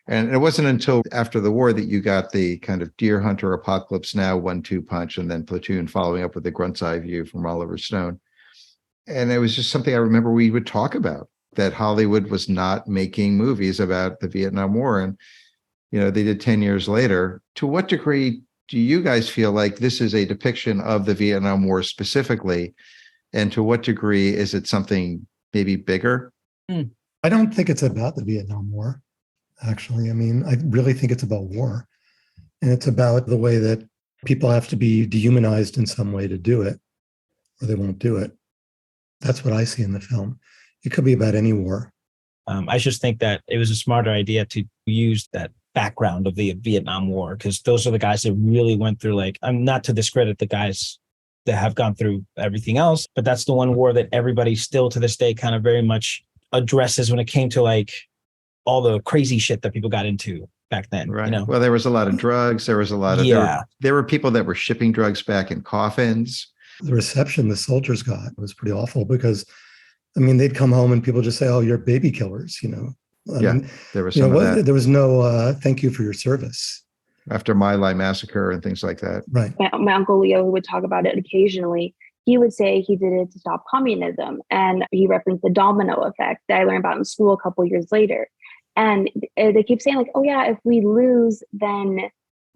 And it wasn't until after the war that you got the kind of Deer Hunter, Apocalypse Now 1-2 punch, and then Platoon following up with the Grunt's Eye View from Oliver Stone. And it was just something I remember we would talk about, that Hollywood was not making movies about the Vietnam War. And, they did 10 years later. To what degree do you guys feel like this is a depiction of the Vietnam War specifically? And to what degree is it something maybe bigger? I don't think it's about the Vietnam War, actually. I mean, I really think it's about war. And it's about the way that people have to be dehumanized in some way to do it, or they won't do it. That's what I see in the film. It could be about any war. I just think that it was a smarter idea to use that background of the Vietnam War, because those are the guys that really went through, I'm not to discredit the guys that have gone through everything else, but that's the one war that everybody still to this day kind of very much addresses when it came to all the crazy shit that people got into back then. Right. Well, there was a lot of drugs. There was a lot of, there were people that were shipping drugs back in coffins. The reception the soldiers got was pretty awful because, they'd come home and people just say, "Oh, you're baby killers," There was some of that. There was no thank you for your service. After My Lai Massacre and things like that. Right. My uncle Leo, who would talk about it occasionally, he would say he did it to stop communism. And he referenced the domino effect that I learned about in school a couple of years later. And they keep saying oh yeah, if we lose, then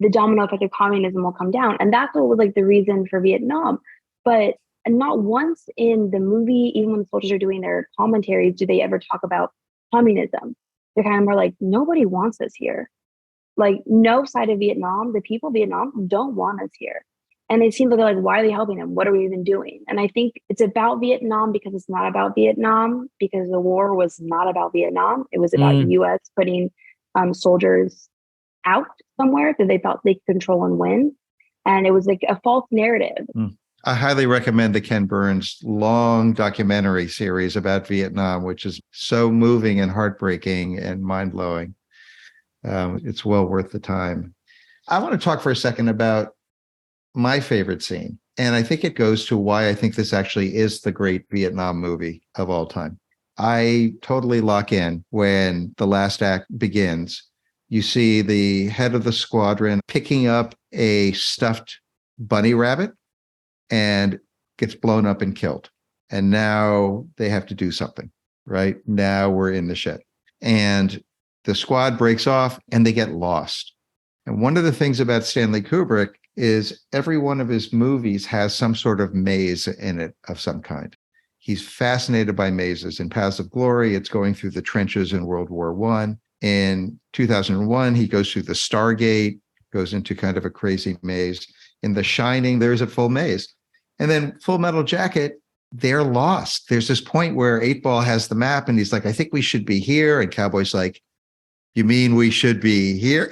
the domino effect of communism will come down. And that's what was the reason for Vietnam. But not once in the movie, even when the soldiers are doing their commentaries, do they ever talk about communism. They're kind of more nobody wants us here. No side of Vietnam, the people of Vietnam don't want us here. And it seems they're why are they helping them? What are we even doing? And I think it's about Vietnam because it's not about Vietnam, because the war was not about Vietnam. It was about the U.S. putting soldiers out somewhere that they thought they could control and win. And it was a false narrative. I highly recommend the Ken Burns long documentary series about Vietnam, which is so moving and heartbreaking and mind-blowing. It's well worth the time. I want to talk for a second about my favorite scene. And I think it goes to why I think this actually is the great Vietnam movie of all time. I totally lock in when the last act begins. You see the head of the squadron picking up a stuffed bunny rabbit and gets blown up and killed. And now they have to do something, right? Now we're in the shed. And the squad breaks off and they get lost. And one of the things about Stanley Kubrick is every one of his movies has some sort of maze in it of some kind. He's fascinated by mazes. In Paths of Glory, it's going through the trenches in World War I. In 2001, he goes through the Stargate, goes into kind of a crazy maze. In The Shining, there's a full maze. And then Full Metal Jacket, they're lost. There's this point where 8-Ball has the map and he's like, I think we should be here. And Cowboy's like, you mean we should be here?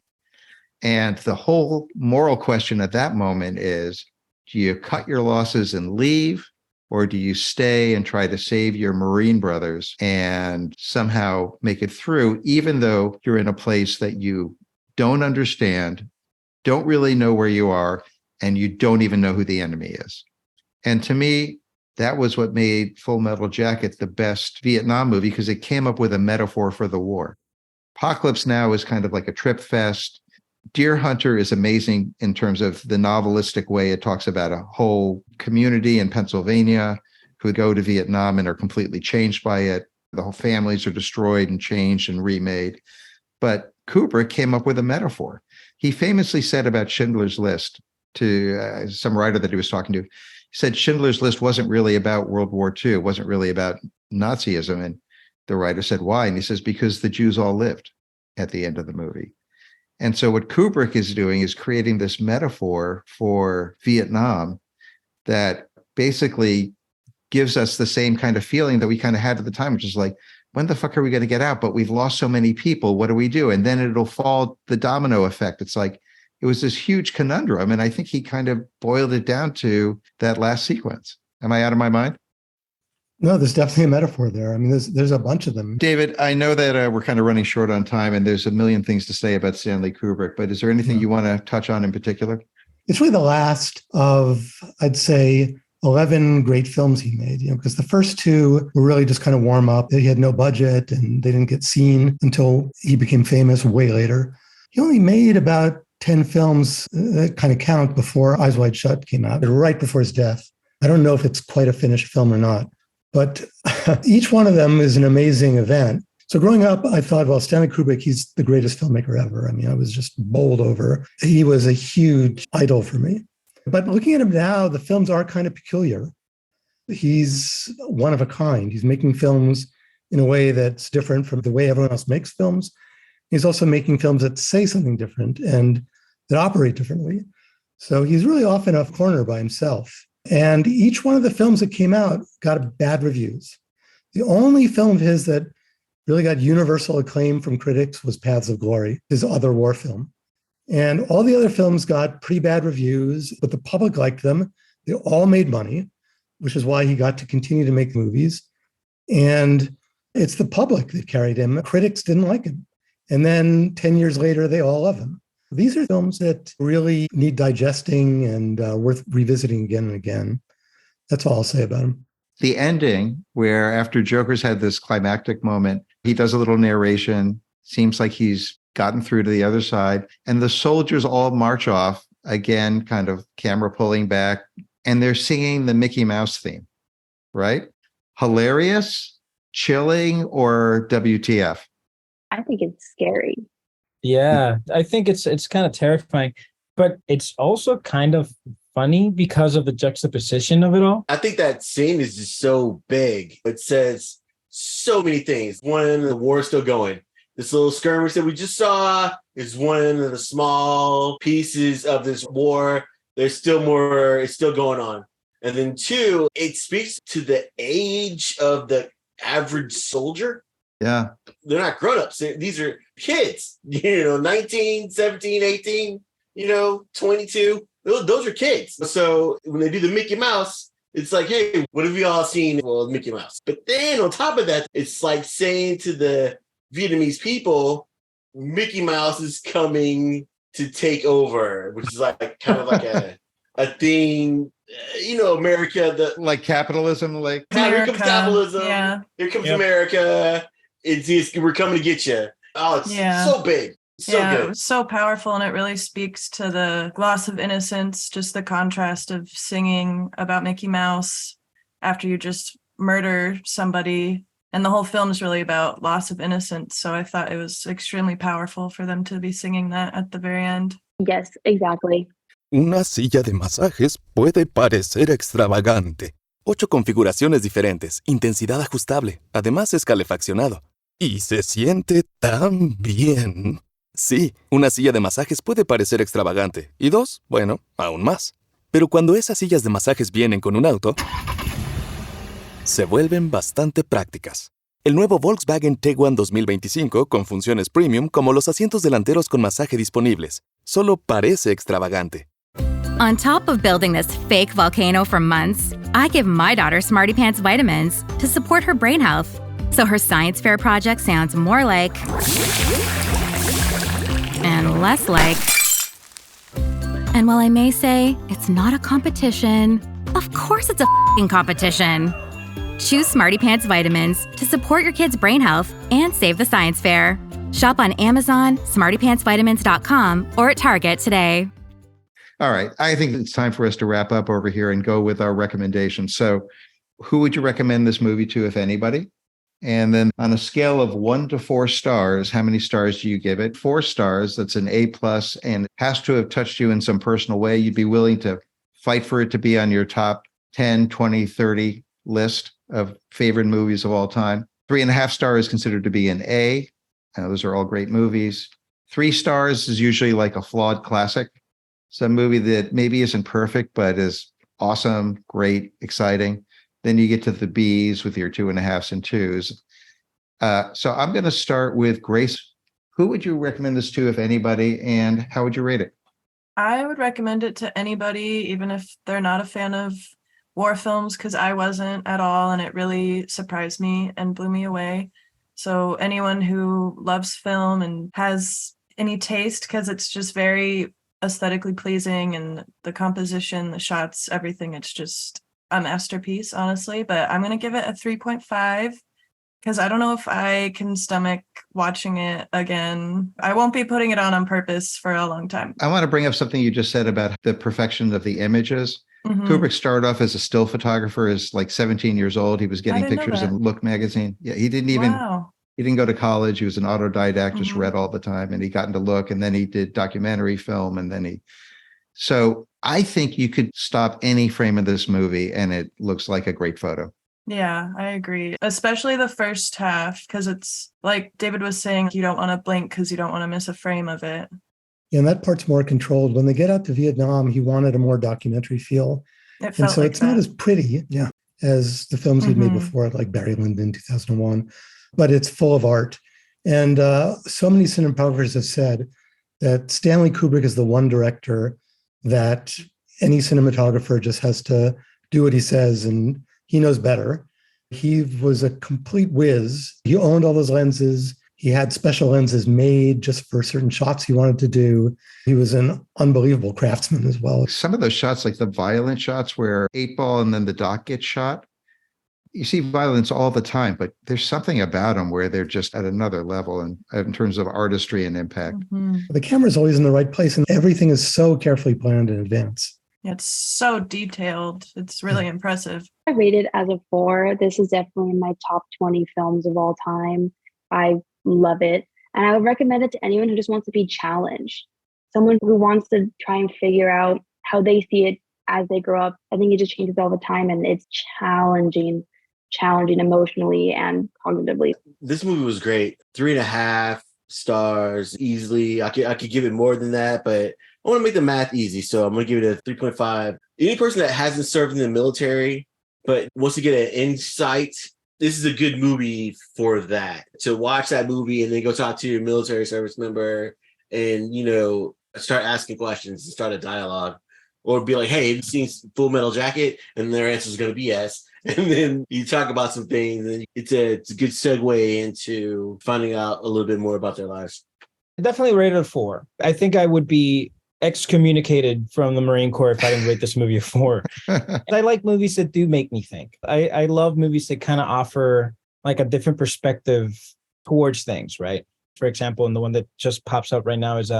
And the whole moral question at that moment is, do you cut your losses and leave? Or do you stay and try to save your Marine brothers and somehow make it through, even though you're in a place that you don't understand, don't really know where you are, and you don't even know who the enemy is? And to me, that was what made Full Metal Jacket the best Vietnam movie, because it came up with a metaphor for the war. Apocalypse Now is kind of like a trip fest. Deer Hunter is amazing in terms of the novelistic way it talks about a whole community in Pennsylvania who go to Vietnam and are completely changed by it. The whole families are destroyed and changed and remade. But Kubrick came up with a metaphor. He famously said about Schindler's List to some writer that he was talking to, he said Schindler's List wasn't really about World War II. It wasn't really about Nazism. And the writer said, why? And he says, because the Jews all lived at the end of the movie. And so what Kubrick is doing is creating this metaphor for Vietnam that basically gives us the same kind of feeling that we kind of had at the time, which is like, when the fuck are we going to get out? But we've lost so many people. What do we do? And then it'll fall, the domino effect. It's like, it was this huge conundrum. And I think he kind of boiled it down to that last sequence. Am I out of my mind? No, there's definitely a metaphor there. I mean, there's a bunch of them. David, I know that we're kind of running short on time and there's a million things to say about Stanley Kubrick, but is there anything you want to touch on in particular? It's really the last of, I'd say, 11 great films he made, because the first two were really just kind of warm up. He had no budget and they didn't get seen until he became famous way later. He only made about 10 films that kind of count before Eyes Wide Shut came out, right before his death. I don't know if it's quite a finished film or not, but each one of them is an amazing event. So growing up, I thought, well, Stanley Kubrick, he's the greatest filmmaker ever. I mean, I was just bowled over. He was a huge idol for me. But looking at him now, the films are kind of peculiar. He's one of a kind. He's making films in a way that's different from the way everyone else makes films. He's also making films that say something different and that operate differently. So he's really off in a corner by himself. And each one of the films that came out got bad reviews. The only film of his that really got universal acclaim from critics was Paths of Glory, his other war film. And all the other films got pretty bad reviews, but the public liked them. They all made money, which is why he got to continue to make movies. And it's the public that carried him. Critics didn't like him. And then 10 years later, they all love him. These are films that really need digesting and worth revisiting again and again. That's all I'll say about him. The ending, where after Joker's had this climactic moment, he does a little narration, seems like he's gotten through to the other side, and the soldiers all march off, again, kind of camera pulling back, and they're singing the Mickey Mouse theme, right? Hilarious, chilling, or WTF? I think it's scary. Yeah, I think it's kind of terrifying, but it's also kind of funny because of the juxtaposition of it all. I think that scene is just so big. It says so many things. One, the war is still going. This little skirmish that we just saw is one of the small pieces of this war. There's still more, it's still going on. And then two, it speaks to the age of the average soldier. Yeah. They're not grown-ups. These are kids, 19, 17, 18, 22. Those are kids. So when they do the Mickey Mouse, it's like, hey, what have you all seen? Well, Mickey Mouse. But then on top of that, it's like saying to the Vietnamese people, Mickey Mouse is coming to take over, which is like kind of like a thing, America, like capitalism, like here comes capitalism. Yeah. Here comes America. We're coming to get you. Oh, it's so big. So good. It was so powerful, and it really speaks to the loss of innocence, just the contrast of singing about Mickey Mouse after you just murder somebody. And the whole film is really about loss of innocence. So I thought it was extremely powerful for them to be singing that at the very end. Yes, exactly. Una silla de masajes puede parecer extravagante. 8 configuraciones diferentes, intensidad ajustable, además es calefaccionado. Y se siente tan bien. Sí, una silla de masajes puede parecer extravagante. Y 2, bueno, aún más. Pero cuando esas sillas de masajes vienen con un auto, se vuelven bastante prácticas. El nuevo Volkswagen Tiguan 2025 con funciones premium como los asientos delanteros con masaje disponibles. Solo parece extravagante. On top of building this fake volcano for months, I give my daughter Smarty Pants vitamins to support her brain health. So her science fair project sounds more like and less like. And while I may say it's not a competition, of course it's a f***ing competition. Choose Smarty Pants vitamins to support your kids' brain health and save the science fair. Shop on Amazon, smartypantsvitamins.com, or at Target today. All right. I think it's time for us to wrap up over here and go with our recommendations. So who would you recommend this movie to, if anybody? And then on a scale of 1 to 4 stars, how many stars do you give it? 4 stars, that's an A+, and has to have touched you in some personal way. You'd be willing to fight for it to be on your top 10, 20, 30 list of favorite movies of all time. 3.5 stars is considered to be an A. Those are all great movies. 3 stars is usually like a flawed classic. It's a movie that maybe isn't perfect, but is awesome, great, exciting. Then you get to the Bs with your 2.5s and 2s. So I'm going to start with Grace. Who would you recommend this to, if anybody, and how would you rate it? I would recommend it to anybody, even if they're not a fan of war films, because I wasn't at all, and it really surprised me and blew me away. So anyone who loves film and has any taste, because it's just very aesthetically pleasing, and the composition, the shots, everything, it's just a masterpiece, honestly. But I'm going to give it a 3.5 because I don't know if I can stomach watching it again. I won't be putting it on purpose for a long time. I want to bring up something you just said about the perfection of the images. Mm-hmm. Kubrick started off as a still photographer, as like 17 years old. He was getting pictures in Look magazine. Yeah, he didn't even, he didn't go to college. He was an autodidact, just read all the time, and he got into Look, and then he did documentary film, and then so I think you could stop any frame of this movie and it looks like a great photo. Yeah, I agree. Especially the first half, because it's like David was saying, you don't want to blink because you don't want to miss a frame of it. Yeah, and that part's more controlled. When they get out to Vietnam, he wanted a more documentary feel. And so like it's not as pretty as the films he'd made before, like Barry Lyndon 2001, but it's full of art. And so many cinematographers have said that Stanley Kubrick is the one director that any cinematographer just has to do what he says, and he knows better. He was a complete whiz. He owned all those lenses. He had special lenses made just for certain shots he wanted to do. He was an unbelievable craftsman as well. Some of those shots, like the violent shots where 8-ball and then the doc gets shot, you see violence all the time, but there's something about them where they're just at another level in terms of artistry and impact. Mm-hmm. The camera's always in the right place, and everything is so carefully planned in advance. It's so detailed. It's really impressive. I rate it as a 4. This is definitely in my top 20 films of all time. I love it. And I would recommend it to anyone who just wants to be challenged. Someone who wants to try and figure out how they see it as they grow up. I think it just changes all the time, and it's challenging emotionally and cognitively. This movie was great. 3.5 stars easily. I could give it more than that, but I want to make the math easy, so I'm going to give it a 3.5. Any person that hasn't served in the military but wants to get an insight, this is a good movie for that. To watch that movie and then go talk to your military service member and, start asking questions and start a dialogue. Or be like, hey, have you seen Full Metal Jacket? And their answer is going to be yes. And then you talk about some things, and it's a good segue into finding out a little bit more about their lives. Definitely rated a 4. I think I would be excommunicated from the Marine Corps if I didn't rate this movie a 4. I like movies that do make me think. I love movies that kind of offer like a different perspective towards things, right? For example, and the one that just pops up right now is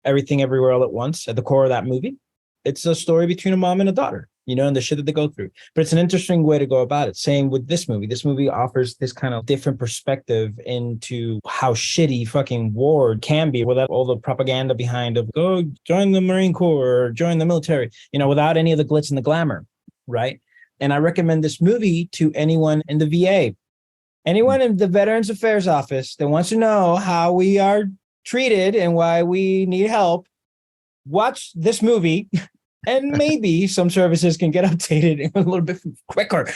Everything Everywhere All at Once. At the core of that movie, it's a story between a mom and a daughter, and the shit that they go through. But it's an interesting way to go about it. Same with this movie. This movie offers this kind of different perspective into how shitty fucking war can be without all the propaganda behind of go join the Marine Corps or join the military, without any of the glitz and the glamour, right? And I recommend this movie to anyone in the VA, anyone in the Veterans Affairs Office that wants to know how we are treated and why we need help. Watch this movie. And maybe some services can get updated a little bit quicker.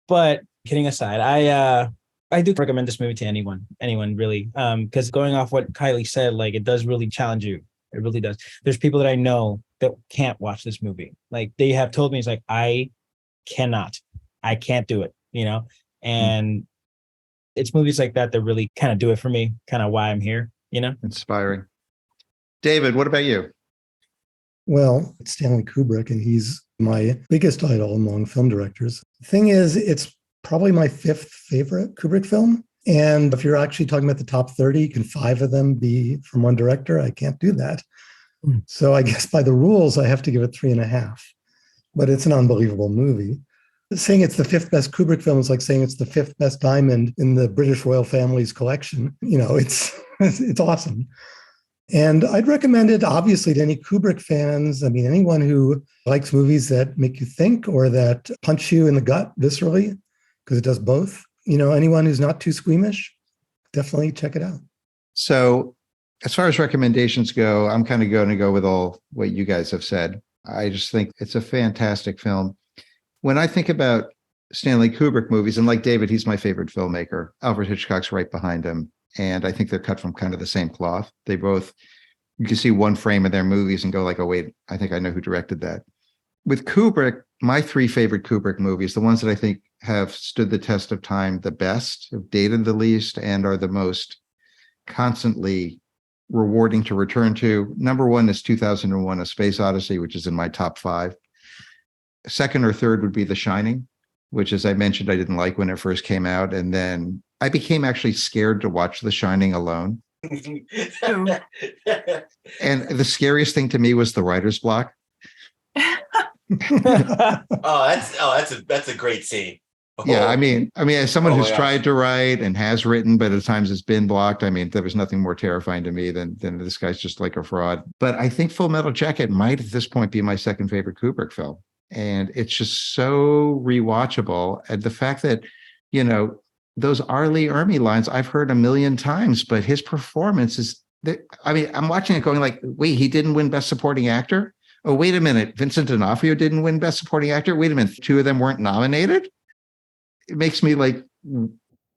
But kidding aside, I do recommend this movie to anyone really. Because going off what Kylee said, like it does really challenge you. It really does. There's people that I know that can't watch this movie. Like they have told me, it's like, I can't do it, And it's movies like that really kind of do it for me, kind of why I'm here, Inspiring. David, what about you? Well, it's Stanley Kubrick, and he's my biggest idol among film directors. The thing is, it's probably my 5th favorite Kubrick film. And if you're actually talking about the top 30, can 5 of them be from one director? I can't do that. So I guess by the rules, I have to give it 3.5. But it's an unbelievable movie. Saying it's the 5th best Kubrick film is like saying it's the 5th best diamond in the British royal family's collection. It's awesome. And I'd recommend it, obviously, to any Kubrick fans. I mean, anyone who likes movies that make you think or that punch you in the gut viscerally, because it does both. Anyone who's not too squeamish, definitely check it out. So as far as recommendations go, I'm kind of going to go with all what you guys have said. I just think it's a fantastic film. When I think about Stanley Kubrick movies, and like David, he's my favorite filmmaker. Alfred Hitchcock's right behind him. And I think they're cut from kind of the same cloth. They both, you can see one frame of their movies and go like, oh, wait, I think I know who directed that. With Kubrick, my 3 favorite Kubrick movies, the ones that I think have stood the test of time the best, have dated the least, and are the most constantly rewarding to return to. Number 1 is 2001: A Space Odyssey, which is in my top 5. Second or third would be The Shining, which, as I mentioned, I didn't like when it first came out. And then I became actually scared to watch The Shining alone. And the scariest thing to me was the writer's block. That's a great scene. Yeah, I mean, as someone who's tried to write and has written, but at times has been blocked, I mean, there was nothing more terrifying to me than this guy's just like a fraud. But I think Full Metal Jacket might at this point be my 2nd favorite Kubrick film. And it's just so rewatchable. And the fact that, those Ermey lines I've heard a million times, but his performance is, I'm watching it going like, wait, he didn't win Best Supporting Actor? Oh, wait a minute. Vincent D'Onofrio didn't win Best Supporting Actor? Wait a minute. 2 of them weren't nominated? It makes me like,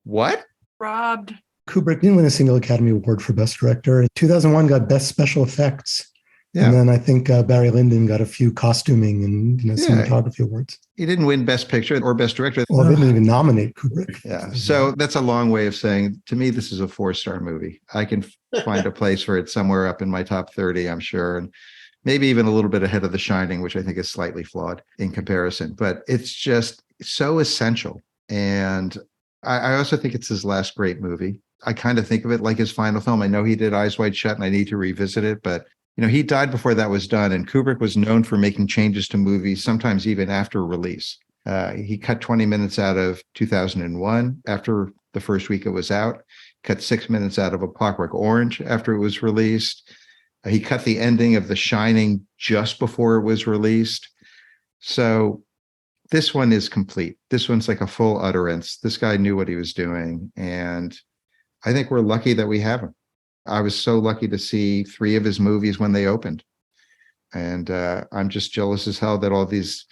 what? Robbed. Kubrick didn't win a single Academy Award for Best Director. 2001 got Best Special Effects. Yeah. And then I think Barry Lyndon got a few costuming and cinematography awards. He didn't win Best Picture or Best Director. Well, they didn't even nominate Kubrick. Yeah. So that's a long way of saying, to me, this is a 4-star movie. I can find a place for it somewhere up in my top 30, I'm sure. And maybe even a little bit ahead of The Shining, which I think is slightly flawed in comparison. But it's just so essential. And I also think it's his last great movie. I kind of think of it like his final film. I know he did Eyes Wide Shut and I need to revisit it, but he died before that was done, and Kubrick was known for making changes to movies, sometimes even after release. He cut 20 minutes out of 2001 after the first week it was out, cut 6 minutes out of A Clockwork Orange after it was released. He cut the ending of The Shining just before it was released. So this one is complete. This one's like a full utterance. This guy knew what he was doing, and I think we're lucky that we have him. I was so lucky to see 3 of his movies when they opened. And I'm just jealous as hell that all these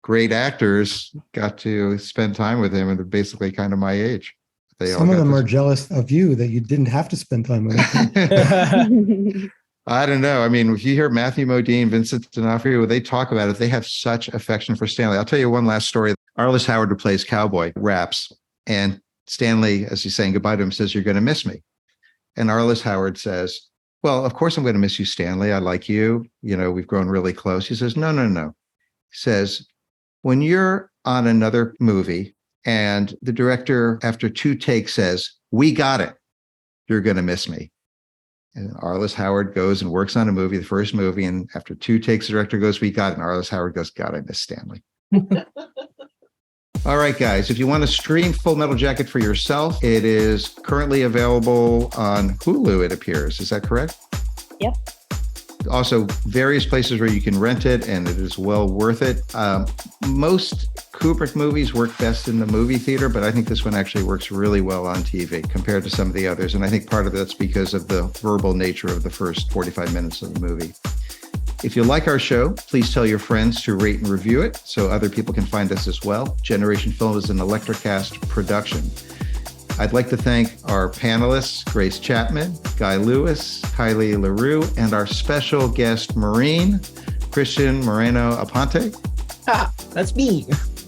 great actors got to spend time with him and they're basically kind of my age. Some of them are jealous of you that you didn't have to spend time with him. I don't know. I mean, if you hear Matthew Modine, Vincent D'Onofrio, they talk about it. They have such affection for Stanley. I'll tell you one last story. Arliss Howard, who plays Cowboy, raps. And Stanley, as he's saying goodbye to him, says, "You're going to miss me." And Arliss Howard says, well, of course I'm going to miss you, Stanley. I like you. You know, we've grown really close. He says, no. He says, when you're on another movie and the director, after 2 takes, says, we got it, you're going to miss me. And Arliss Howard goes and works on a movie, the first movie, and after 2 takes, the director goes, we got it. And Arliss Howard goes, God, I miss Stanley. All right, guys, if you want to stream Full Metal Jacket for yourself, it is currently available on Hulu, it appears. Is that correct? Yep. Also, various places where you can rent it, and it is well worth it. Most Kubrick movies work best in the movie theater, but I think this one actually works really well on TV compared to some of the others. And I think part of that's because of the verbal nature of the first 45 minutes of the movie. If you like our show, please tell your friends to rate and review it so other people can find us as well. Generation Film is an Electrocast production. I'd like to thank our panelists, Grace Chapman, Guy Lewis, Kylee, LaRue, and our special guest, Marine, Christian Moreno Aponte. That's me.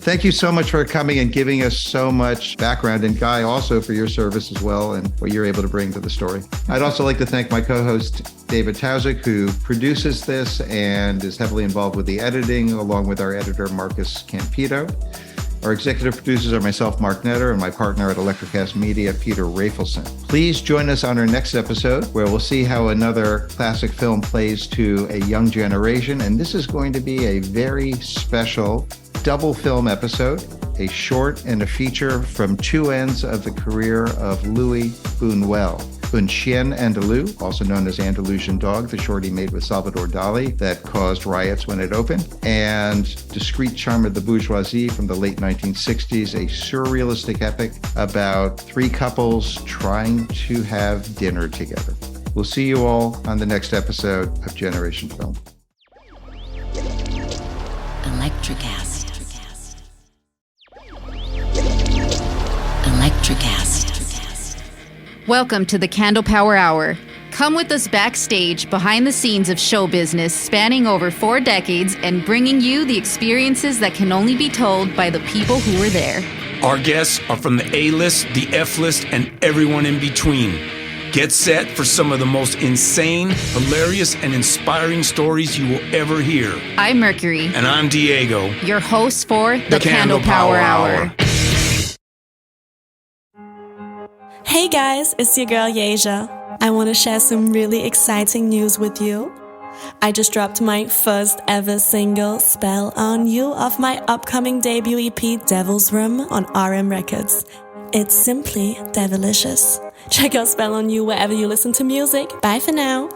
Thank you so much for coming and giving us so much background, and Guy also for your service as well and what you're able to bring to the story. I'd also like to thank my co-host, David Tausik, who produces this and is heavily involved with the editing, along with our editor, Marcus Campito. Our executive producers are myself, Mark Netter, and my partner at Electrocast Media, Peter Rafelson. Please join us on our next episode, where we'll see how another classic film plays to a young generation. And this is going to be a very special double film episode, a short and a feature from 2 ends of the career of Louis Buñuel. Un Chien Andalou, also known as Andalusian Dog, the short he made with Salvador Dali that caused riots when it opened, and Discreet Charm of the Bourgeoisie from the late 1960s, a surrealistic epic about 3 couples trying to have dinner together. We'll see you all on the next episode of Generation Film. Electrocast. Electrocast. Welcome to the Candle Power Hour. Come with us backstage behind the scenes of show business spanning over 4 decades and bringing you the experiences that can only be told by the people who were there. Our guests are from the A-list, the F-list, and everyone in between. Get set for some of the most insane, hilarious, and inspiring stories you will ever hear. I'm Mercury. And I'm Diego. Your hosts for the Candle Power Hour. Hey guys, it's your girl Yasia. I want to share some really exciting news with you. I just dropped my first ever single, Spell on You, off my upcoming debut EP, Devil's Room, on RM Records. It's simply devilicious. Check out Spell on You wherever you listen to music. Bye for now.